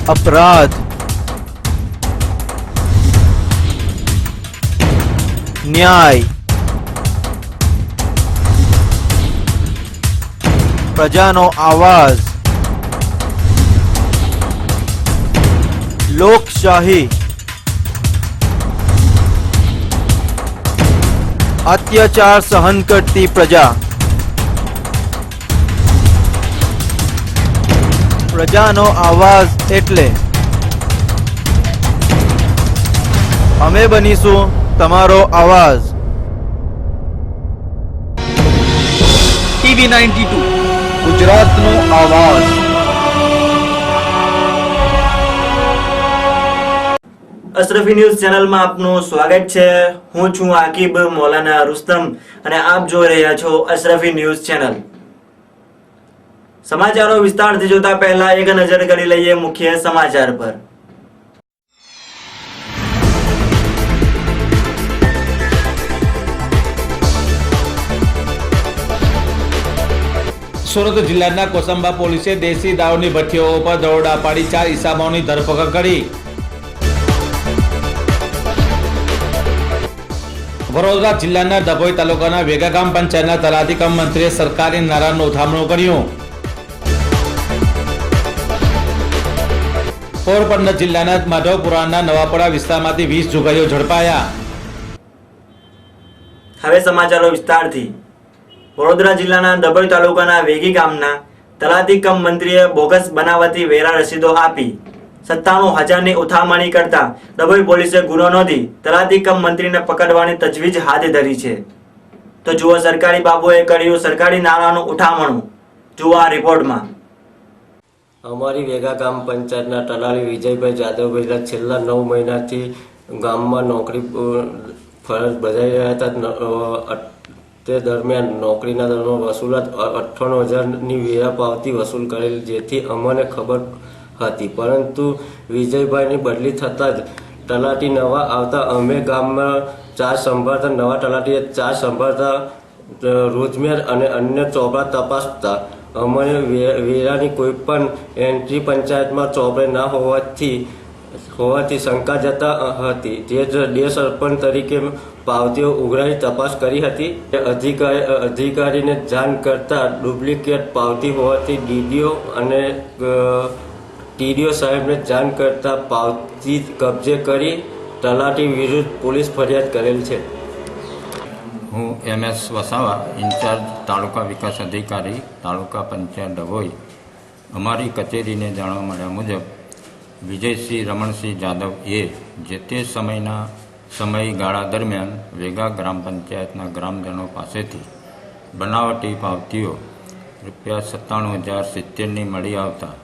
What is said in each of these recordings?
अपराध, न्याय, प्रजानो आवाज, लोकशाही, अत्याचार सहन करती प्रजा, प्रजानो आवाज एटले अमे बनीशु तमारो आवाज। टीवी 92 गुजरातनो आवाज। અશરફી ન્યૂઝ ચેનલમાં આપનું સ્વાગત છે। હું છું આકિબ મૌલાના રુસ્તમ અને આપ જોઈ રહ્યા છો અશરફી ન્યૂઝ ચેનલ। સમાચારો વિસ્તારથી જોતા પહેલા એક નજર કરી લઈએ મુખ્ય સમાચાર પર। સુરત જિલ્લાના કોસંબા પોલીસે દેશી દારૂની ભઠ્ઠીઓ પર દરોડા પાડી 4 ઇસમોની ધરપકડ કરી। વડોદરા જિલ્લાના ડભોઈ તાલુકાના વેગા ગામ પંચાયતના તલાટી કમ મંત્રીએ સરકારી નારાનું ઉઠામણું કર્યું। પોરબંદર જિલ્લાના માધવપુરાના નવાપડા વિસ્તારમાંથી 20 જુગારીઓ ઝડપાયા। હવે સમાચારો વિસ્તારથી। વડોદરા જિલ્લાના ડભોઈ તાલુકાના વેગી ગામના તલાટી કમ મંત્રીએ બોગસ બનાવટી વેરા રસીદો આપી 97,000ની ઉઠામણી કરતા ડભોઈ પોલીસે ગુનો નોંધી તલાટી કમ મંત્રીને પકડવાની તજવીજ હાથ ધરી છે। તો જુઓ સરકારી બાબુએ કર્યું સરકારી નાણાંનું ઉઠામણું। જુઓ આ રિપોર્ટમાં। અમારી વેગા ગામ પંચાયતના તલાટી વિજયભાઈ જાદવભાઈ છેલ્લા 9 મહિનાથી ગામમાં નોકરી ફરજ બજાવી રહ્યા હતા। તે દરમિયાન નોકરીના દરમાં વસૂલાત 98,000ની વેરા પાવતી વસૂલ કરેલ, જેથી અમને ખબર હતી, પરંતુ વિજયભાઈની બદલી થતાં જ તલાટી નવા આવતા અમે ગામમાં ચાર્જ સંભાળતા નવા તલાટીએ ચાર્જ સંભાળતા રોજમેર અને અન્ય ચોપડા તપાસતા અમને વેરાની કોઈ પણ એન્ટ્રી પંચાયતમાં ચોપડે ના હોવાથી શંકા જતા હતી। તે જ ડે સરપંચ તરીકે પાવતીઓ ઉઘરાવી તપાસ કરી હતી। અધિકારીને જાણ કરતા ડુપ્લિકેટ પાવતી હોવાથી ડીડીઓ અને ટીડીઓ સાહેબને જાણ કરતા પાવતી કબજે કરી તલાટી વિરુદ્ધ પોલીસ ફરિયાદ કરેલ છે। હું MS વસાવા, ઇન્ચાર્જ તાલુકા વિકાસ અધિકારી, તાલુકા પંચાયત ડભોઈ। અમારી કચેરીને જાણવા મળ્યા મુજબ વિજયસિંહ રમણસિંહ જાદવ એ જે તે સમયગાળા દરમિયાન વેગા ગ્રામ પંચાયતના ગ્રામજનો પાસેથી બનાવટી પાવતીઓ ₹97,070ની મળી આવતા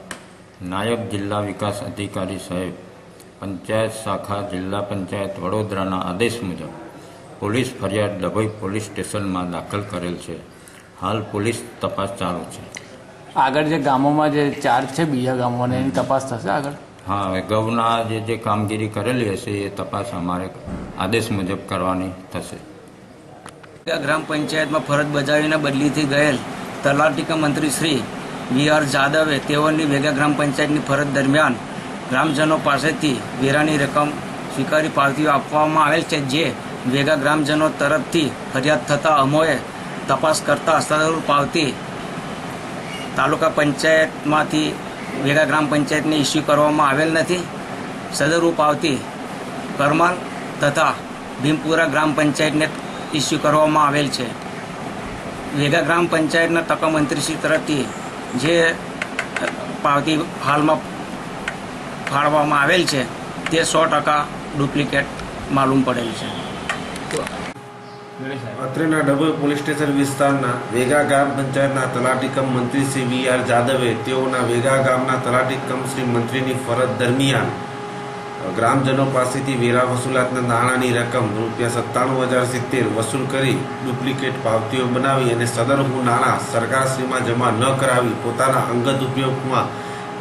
નાયબ જિલ્લા વિકાસ અધિકારી સાહેબ, પંચાયત શાખા જિલ્લા પંચાયત વડોદરાના આદેશ મુજબ પોલીસ ફરિયાદ ડભોઈ પોલીસ સ્ટેશનમાં દાખલ કરેલ છે। હાલ પોલીસ તપાસ ચાલુ છે। આગળ જે ગામોમાં જે ચાર્જ છે બીજા ગામોને એની તપાસ થશે આગળ? હા, અગાઉના જે કામગીરી કરેલી હશે એ તપાસ અમારે આદેશ મુજબ કરવાની થશે। ગ્રામ પંચાયતમાં ફરજ બજાવીને બદલીથી ગયેલ તલાટી કમ મંત્રી શ્રી VR જાદવે તેઓની વેગા ગ્રામ પંચાયતની ફરજ દરમિયાન ગ્રામજનો પાસેથી વેરાની રકમ સ્વીકારી પાવતીઓ આપવામાં આવેલ છે, જે વેગા ગ્રામજનો તરફથી ફરિયાદ થતાં અમોએ તપાસ કરતા સદરૂપ પાવતી તાલુકા પંચાયતમાંથી વેગા ગ્રામ પંચાયતને ઇસ્યુ કરવામાં આવેલ નથી। સદરૂપ પાવતી કરમાલ તથા ભીમપુરા ગ્રામ પંચાયતને ઇસ્યુ કરવામાં આવેલ છે। વેગા ગ્રામ પંચાયતના તક મંત્રીશ્રી તરફથી જે પાવતી હાલમાં ફાળવવામાં આવેલ છે તે 100% ડુપ્લિકેટ માલુમ પડેલ છે। અત્રેના ડભોઈ પોલીસ સ્ટેશન વિસ્તારના વેગા ગ્રામ પંચાયતના તલાટી કમ મંત્રી શ્રી VR જાદવે તેઓના વેગા ગામના તલાટી કમ શ્રી મંત્રીની ફરજ દરમિયાન ગ્રામજનો પાસેથી વેરા વસૂલાતના નાણાંની રકમ ₹97,070 વસૂલ કરી ડુપ્લિકેટ પાવતીઓ બનાવી અને સદરનું નાણાં સરકારશ્રીમાં જમા ન કરાવી પોતાના અંગત ઉપયોગમાં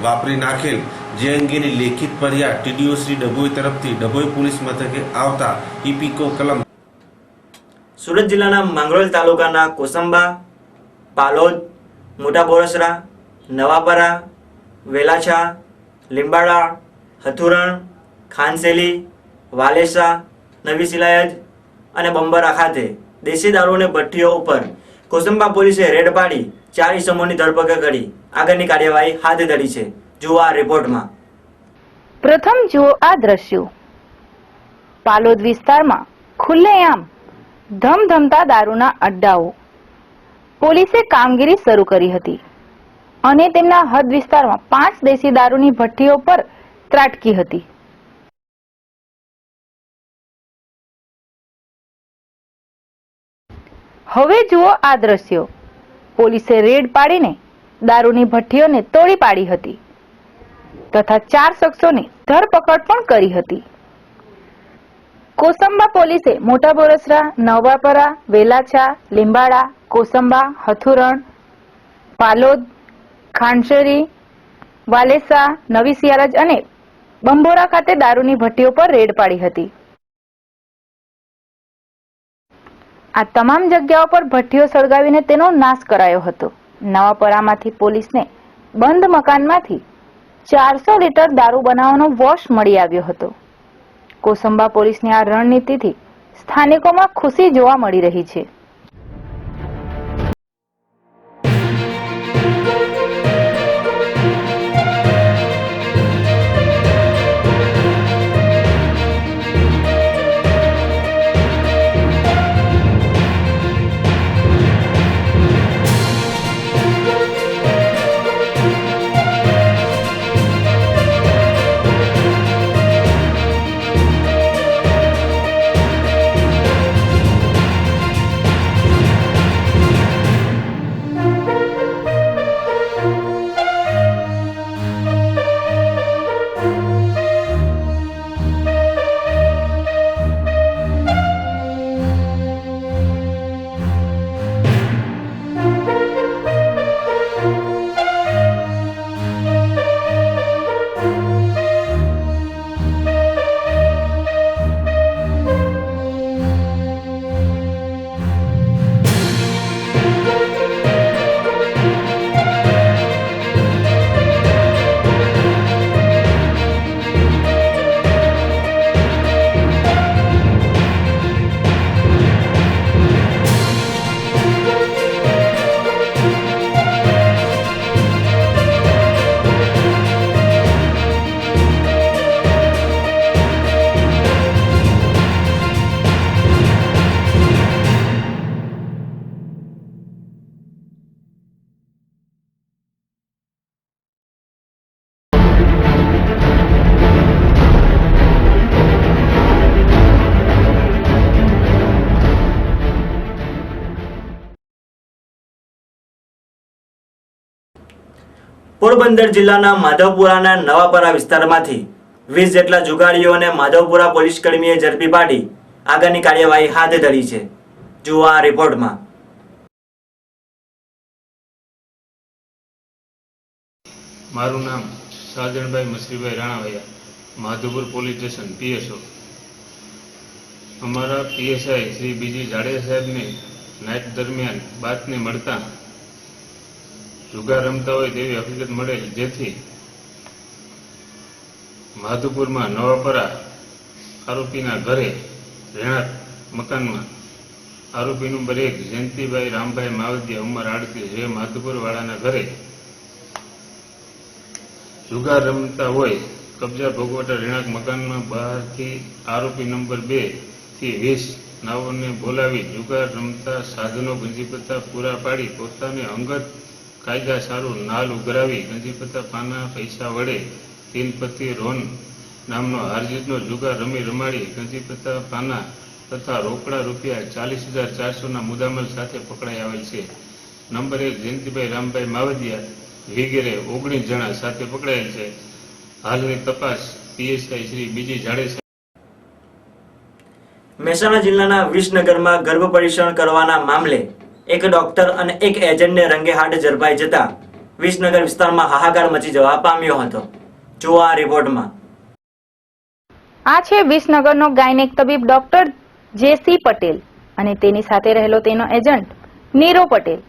વાપરી નાખેલ, જે અંગેની લેખિત ફરિયાદ ટીડીઓ શ્રી ડભોઈ તરફથી ડભોઈ પોલીસ મથકે આવતા ઇપીકો કલમ સુરત જિલ્લાના માંગરોળ તાલુકાના કોસંબા, પાલોદ, મોટા બોરસરા, નવાપરા, વેલાછા, લીંબાડા, હથુરણ, ખાનસેલી, વાલેસા, નવી સિલાયત અને બંબરા ખાતે દેશી દારૂની ભઠ્ઠીઓ ઉપર કોસંબા પોલીસે રેડ પાડી 4 ઇસમોની ધરપકડ કરી આગળની કાર્યવાહી હાથ ધરી છે. જુઓ આ રિપોર્ટમાં. પ્રથમ જુઓ આ દ્રશ્યો. પાલોદ વિસ્તારમાં ખુલ્લેઆમ ધમધમતા દારૂના અડ્ડાઓ. પોલીસે કામગીરી શરૂ કરી હતી અને તેમના હદ વિસ્તારમાં 5 દેશી દારૂની ભઠ્ઠીઓ પર ત્રાટકી હતી. હવે જુઓ આ દ્રશ્યો. પોલીસે રેડ પાડીને દારૂની ભઠ્ઠીઓને તોડી પાડી હતી તથા 4 શખ્સોની ધરપકડ પણ કરી હતી. કોસંબા પોલીસે મોટા બોરસરા, નવાપરા, વેલાછા, લીંબાડા, કોસંબા, હથુરણ, પાલોદ, ખાનસેરી, વાલેસા, નવી સિયારજ અને બંબોરા ખાતે દારૂની ભઠ્ઠીઓ પર રેડ પાડી હતી. આ તમામ જગ્યાઓ પર ભઠ્ઠીઓ સળગાવીને તેનો નાશ કરાયો હતો. નવાપરામાંથી પોલીસને બંધ મકાનમાંથી 400 લીટર દારૂ બનાવવાનો વોશ મળી આવ્યો હતો. કોસંબા પોલીસની આ રણનીતિથી સ્થાનિકોમાં ખુશી જોવા મળી રહી છે. પોરબંદર જિલ્લાના માધવપુરાના નવાપરા વિસ્તારમાંથી 20 જેટલા જુગારીઓને માધવપુરા પોલીસ કર્મીએ ઝડપી પાડી આગળની કાર્યવાહી હાથ ધરી છે. જુઓ આ રિપોર્ટમાં. મારું નામ Sajanbhai Masaribhai Ranavaiya, Madhavpur police station PSO. અમારા પીએસઆઈ શ્રી બીજી જાડેજા સાહેબને નાઇટ દરમિયાન બાતમી મળતા જુગાર રમતા હોય તેવી હકીકત મળેલ, જેથી માધવપુરમાં નવાપરા આરોપીના ઘરે રહેણાંક મકાનમાં આરોપી નંબર 1 જયંતિભાઈ રામભાઈ માવદિયા ઉંમર 38 જે માધવપુર વાળાના ઘરે જુગાર રમતા હોય કબજા ભોગવટા રહેણાંક મકાનમાં બહારથી આરોપી નંબર 2 થી 20 નાઓને બોલાવી જુગાર રમતા સાધનો ગંજીપત્તા પૂરા પાડી પોતાને અંગત કાયદા સારું નાલ ઉઘરાવી ગંજીપત્તા પાના પૈસા વડે તીનપતિ રોન નામનો હારજીતનો જુગાર રમાડી ગંજીપત્તા પાના તથા રોકડા રૂપિયા 40,400ના મુદ્દામાલ સાથે પકડાઈ આવેલ છે. નંબર 1 જયંતિભાઈ રામભાઈ માવદિયા વગેરે 19 જણા સાથે પકડાયેલ છે. હાલની તપાસ પીએસઆઈ શ્રી બીજી જાડેજા. મહેસાણા જિલ્લાના વિસનગરમાં ગર્ભ પરીક્ષણ કરવાના મામલે એક ડોક્ટર અને એક એજન્ટને રંગે હાથ ઝડપાઈ જતા વિસનગર વિસ્તારમાં હાહાકાર મચી જવા પામ્યો હતો. જુઓ આ રિપોર્ટમાં. આ છે વિસનગરનો ગાયનેક તબીબ ડોક્ટર જે.સી. પટેલ અને તેની સાથે રહેલો તેનો એજન્ટ નીરો પટેલ.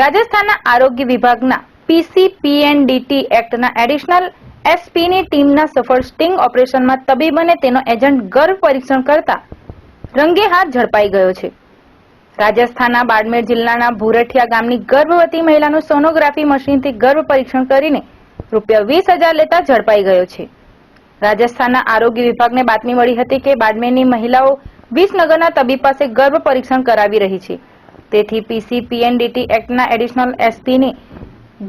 રાજસ્થાનના આરોગ્ય વિભાગના પીસીપીએનડીટી એક્ટના એડિશનલ એસપીની ટીમના સફળ સ્ટિંગ ઓપરેશનમાં તબીબ અને તેનો એજન્ટ ગર્ભ પરીક્ષણ કરતા રંગે હાથ ઝડપાઈ ગયો છે. રાજસ્થાનના બાડમેર જિલ્લાના ભૂરઠિયા ગામની ગર્ભવતી મહિલાનું સોનોગ્રાફી મશીનથી ગર્ભ પરીક્ષણ કરીને ₹20,000 લેતા ઝડપાઈ ગયો છે. રાજસ્થાનના આરોગ્ય વિભાગને બાતમી મળી હતી કે બાડમેરની મહિલાઓ વિસનગરના તબીબ પાસે ગર્ભ પરીક્ષણ કરાવી રહી છે. તેથી પીસીપીએનડીટી એક્ટના એડિશનલ એસપીને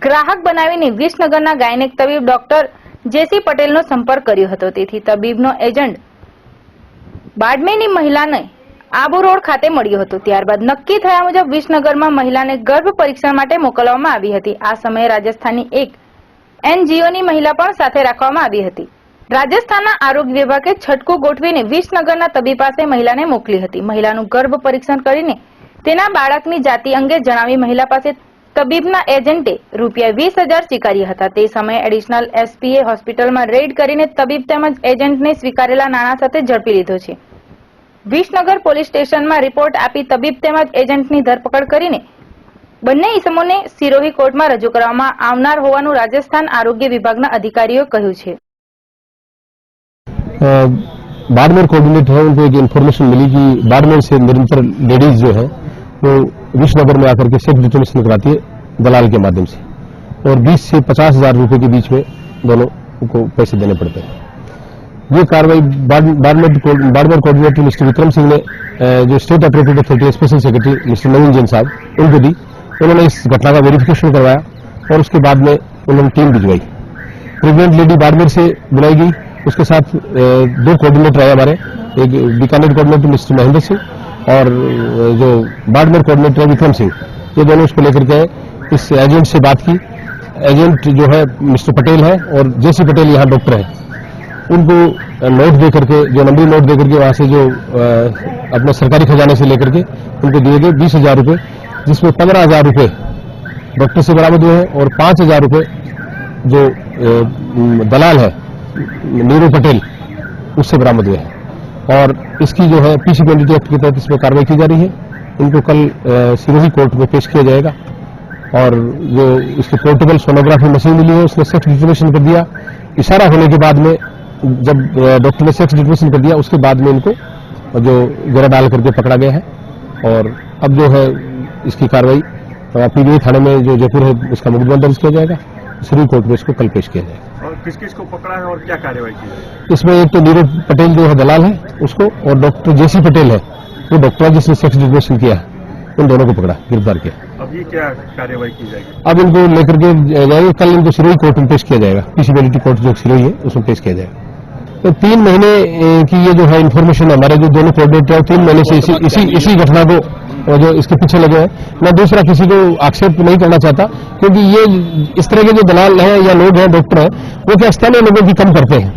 ગ્રાહક બનાવીને વિસનગરના ગાયનેક તબીબ ડોક્ટર જેસી પટેલનો સંપર્ક કર્યો હતો. તેથી તબીબનો એજન્ટ બાડમેરની મહિલાને આબુ રોડ ખાતે મળ્યો હતો. ત્યારબાદ નક્કી થયા મુજબ વિસનગરમાં મહિલાને ગર્ભ પરીક્ષણ માટે મોકલવામાં આવી હતી. આ સમયે રાજસ્થાનની એક એનજીઓની મહિલા પણ સાથે રાખવામાં આવી હતી. રાજસ્થાનના આરોગ્ય વિભાગે છટકું ગોઠવીને વિસનગરના તબીબ પાસે મહિલાને મોકલી હતી. મહિલાનું ગર્ભ પરીક્ષણ કરીને તેના બાળકની જાતિ અંગે જણાવી મહિલા પાસે તબીબના એજન્ટે ₹20,000 સ્વીકાર્યા હતા. તે સમયે એડિશનલ એસપીએ હોસ્પિટલમાં રેડ કરીને તબીબ તેમજ એજન્ટને સ્વીકારેલા નાણાં સાથે ઝડપી લીધો છે. વિસનગર પોલીસ સ્ટેશનમાં રિપોર્ટ આપી તબીબ તેમજ એજન્ટની ધરપકડ કરીને બંને ઇસમોને સિરોહી કોર્ટમાં રજૂ કરવામાં આવનાર હોવાનું રાજસ્થાન આરોગ્ય વિભાગના અધિકારીઓએ કહ્યું છે. बाड़मेर कोऑर्डिनेटर है, उनको एक इन्फॉर्मेशन मिली कि बाड़मेर से निरंतर लेडीज जो है वो विश्वनगर में आकर के सेक्स डिटर्मिनेशन कराती है दलाल के माध्यम से, और 20 से 50,000 रुपए के बीच में दोनों को पैसे देने पड़ते हैं. ये कार्रवाई बाड़मेर कोऑर्डिनेटर मिस्टर विक्रम सिंह ने जो state appropriate authority special secretary mister Naveen Jain साहब उनको दी. उन्होंने इस घटना का वेरिफिकेशन करवाया और उसके बाद में उन्होंने टीम भिजवाई. प्रेग्नेंट लेडी बाड़मेर से बुलाई गई, उसके साथ 2 कोऑर्डिनेटर आए हमारे, एक बीकानेर कोऑर्डिनेटर मिस्टर महेंद्र सिंह और जो बाड़मेर कोऑर्डिनेटर है विक्रम सिंह. ये दोनों उसको लेकर के आए. इस एजेंट से बात की. एजेंट जो है मिस्टर पटेल है और जेसी पटेल यहाँ डॉक्टर है. उनको नोट दे करके, जो नंबरी नोट दे करके वहां से जो अपने सरकारी खजाने से लेकर के उनको दिए गए 20,000 रुपए, जिसमें 15,000 रुपए डॉक्टर से बरामद हुए हैं और 5,000 रुपए जो दलाल है नीरू पटेल उससे बरामद हुए हैं. और इसकी जो है पीसीपीएनडीटी एक्ट के तहत इसमें कार्रवाई की जा रही है. इनको कल सिरोही कोर्ट में पेश किया जाएगा. और जो इसकी पोर्टेबल सोनोग्राफी मशीन मिली है उसने सेक्स डिटर्मिनेशन कर दिया. इशारा होने के बाद में जब डॉक्टर ने सेक्स डिटर्मिनेशन कर दिया उसके बाद में इनको जो घेरा डाल करके पकड़ा गया है. और अब जो है इसकी कार्रवाई पीबीआई थाने में जो जयपुर है उसका मुकदमा दर्ज किया जाएगा. सिरोही कोर्ट में इसको कल पेश किया जाएगा. और किस किस को पकड़ा है और क्या कार्रवाई की है? इसमें एक तो नीरज पटेल जो है दलाल है उसको, और डॉक्टर जेसी पटेल है वो डॉक्टर है जिसने सेक्स डिटर्मिनेशन किया, उन दोनों को पकड़ा, गिरफ्तार किया. अभी क्या कार्रवाई की जाएगी? अब इनको लेकर के जाएंगे, कल इनको सिरोही कोर्ट में पेश किया जाएगा. पीसीपीएनडीटी कोर्ट जो सिरोही है उसमें पेश किया जाएगा. तो 3 महीने की ये जो है इन्फॉर्मेशन हमारे जो दोनों कोऑर्डिनेटर है 3 महीने से इसी घटना को जो इसके पीछे लगे हैं. मैं दूसरा किसी को आक्षेप नहीं करना चाहता, क्योंकि ये इस तरह के जो दलाल हैं या लोग हैं डॉक्टर हैं वो क्या स्थानीय लोगों की कम करते हैं.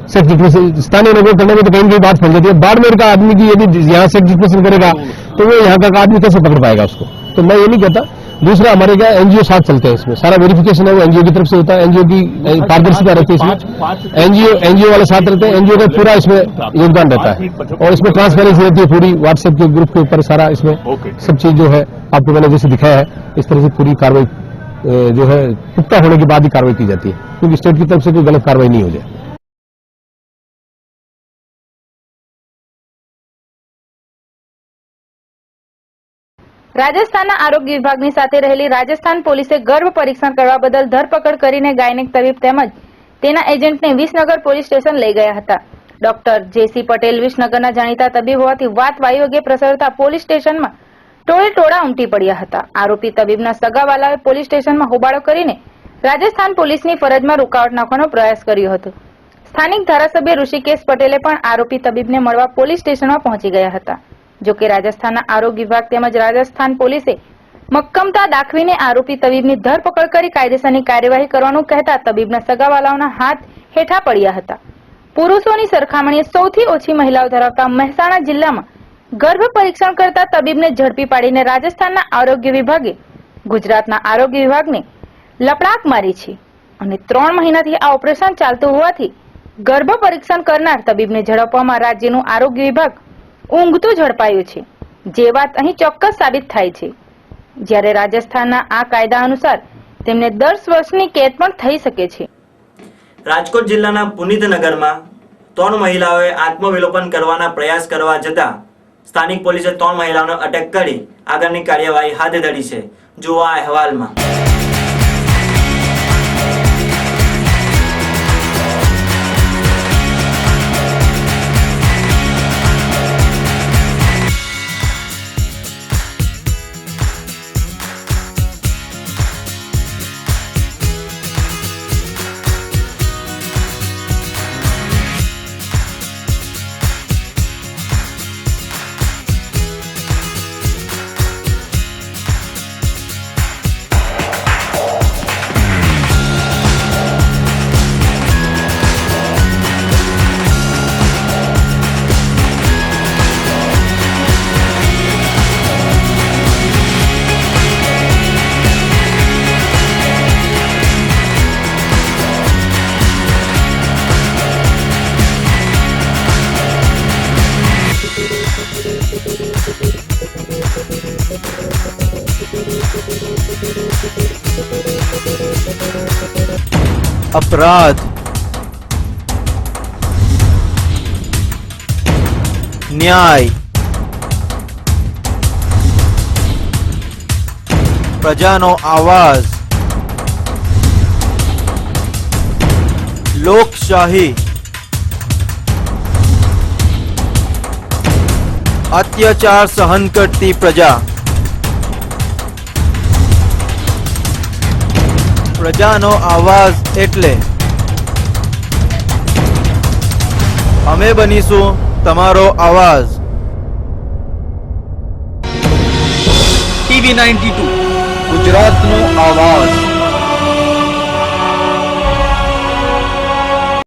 सेक्स डिटर्मिनेशन स्थानीय लोगों करने में तो कहीं बात फैल जाती है. बाड़मेर का आदमी की यदि यहाँ सेक्स डिटर्मिनेशन करेगा तो वो यहाँ का आदमी कैसे पकड़ पाएगा उसको. तो मैं ये नहीं कहता. दूसरा हमारे क्या एनजीओ साथ चलते हैं, इसमें सारा वेरिफिकेशन है वो एनजीओ की तरफ से होता है. एनजीओ की पारदर्शिता रहती है इसमें. एनजीओ वाले साथ रहते हैं. एनजीओ का पूरा इसमें योगदान रहता है और इसमें ट्रांसपेरेंसी रहती है पूरी. व्हाट्सएप के ग्रुप के ऊपर सारा इसमें सब चीज जो है आपको मैंने जैसे दिखाया है इस तरह से पूरी कार्रवाई जो है पुख्ता होने के बाद ही कार्रवाई की जाती है, क्योंकि स्टेट की तरफ से कोई गलत कार्रवाई नहीं हो जाए. રાજસ્થાનના આરોગ્ય વિભાગની સાથે રહેલી રાજસ્થાન પોલીસે ગર્ભ પરીક્ષણ કરવા બદલ ધરપકડ કરીને ગાયનેક તબીબ તેમજ તેના એજન્ટને વિસનગર પોલીસ સ્ટેશન લઈ ગયા હતા. ડોક્ટર જેસી પટેલ વિસનગરના જાણીતા તબીબ હોવાથી વાત વાયુવેગે પ્રસરતા પોલીસ સ્ટેશનમાં ટોળે ટોળા ઉમટી પડ્યા હતા. આરોપી તબીબના સગાવાલાએ પોલીસ સ્ટેશનમાં હોબાળો કરીને રાજસ્થાન પોલીસની ફરજમાં રૂકાવટ નાખવાનો પ્રયાસ કર્યો હતો. સ્થાનિક ધારાસભ્ય ઋષિકેશ પટેલે પણ આરોપી તબીબને મળવા પોલીસ સ્ટેશનમાં પહોંચી ગયા હતા. જો કે રાજસ્થાનના આરોગ્ય વિભાગ તેમજ રાજસ્થાન પોલીસે મક્કમતા દાખવીને આરોપી તબીબની ધરપકડ કરી કાયદેસરની કાર્યવાહી કરવાનું કહેતા તબીબના સગાવાલાઓના હાથ હેઠા પડ્યા હતા. પુરુષોની સરખામણીએ સૌથી ઓછી મહિલાઓ ધરાવતા મહેસાણા જિલ્લામાં ગર્ભ પરીક્ષણ કરતા તબીબને ઝડપી પાડીને રાજસ્થાનના આરોગ્ય વિભાગે ગુજરાતના આરોગ્ય વિભાગને લપડાક મારી છે. અને 3 મહિનાથી આ ઓપરેશન ચાલતું હોવાથી ગર્ભ પરીક્ષણ કરનાર તબીબને ઝડપવામાં રાજ્યનું આરોગ્ય વિભાગ ઊંઘતું ઝડપાયું છે, જે વાત અહીં ચોક્કસ સાબિત થાય છે. જ્યારે રાજસ્થાનના આ કાયદા અનુસાર તેમને 10 વર્ષની કેદ પણ થઈ શકે છે. રાજકોટ જિલ્લાના પુનિતનગરમાં 3 મહિલાઓએ આત્મવિલોપન કરવાના પ્રયાસ કરવા જતા સ્થાનિક પોલીસે 3 મહિલાઓને અટક કરી આગળની કાર્યવાહી હાથ ધરી છે. જુઓ આ અહેવાલમાં. अपराध, न्याय, प्रजानो आवाज, लोकशाही, अत्याचार सहन करती प्रजा, પ્રજાનો આવાજ એટલે અમે બનીશું તમારો આવાજ. TV92 ગુજરાતનો આવાજ.